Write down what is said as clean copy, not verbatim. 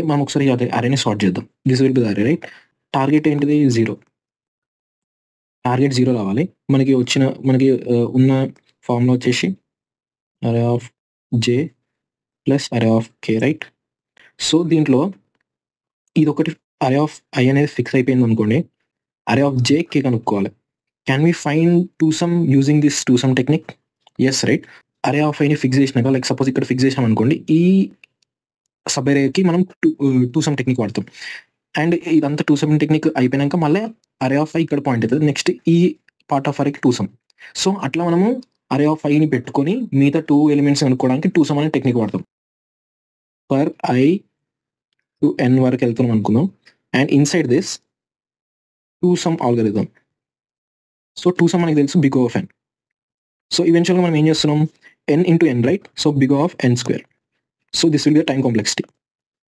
మనం ఒకసారి అరేని సార్ట్ చేద్దాం. దిస్ విల్ బి ద అరే, రైట్? టార్గెట్ ఏంటిది? 0. టార్గెట్ 0 రావాలి. మనకి ఉన్న ఫార్ములా వచ్చేసి అరే ఆఫ్ జే ప్లస్ అరే ఆఫ్ కే, రైట్? సో దీంట్లో ఇదొకటి అరే ఆఫ్ ఐ అనేది ఫిక్స్ అయిపోయింది అనుకోండి. అరే ఆఫ్ జే కే కనుక్కోవాలి. Can we find two sum using this two sum technique? Yes, right? Array of ఐని ఫిక్స్ చేసినాక, లైక్ సపోజ్ ఇక్కడ ఫిక్స్ చేసాం అనుకోండి, ఈ సబ్ అరేకి మనం టూ సమ్ టెక్నిక్ వాడతాం. అండ్ ఇదంతా టూ సమ్ టెక్నిక్ అయిపోయినాక మళ్ళీ అరే ఆఫ్ ఐ ఇక్కడ పాయింట్ అవుతుంది. నెక్స్ట్ ఈ పార్ట్ ఆఫ్ అరేకి టూ సమ్. సో అట్లా మనము అరే ఆఫ్ ఐని పెట్టుకొని మిగతా 2 ఎలిమెంట్స్ కనుక్కోవడానికి టూ సమ్ అనే టెక్నిక్ వాడతాం. ఫర్ ఐ టు ఎన్ వరకు వెళ్తున్నాం అనుకుందాం. And inside this two some algorithm. So two some మనకి తెలుసు బిగ్ ఆఫ్ ఎన్. సో ఈవెన్చువల్గా మనం ఏం చేస్తున్నాం? n into n, right? So big O of n square. So this will be the time complexity.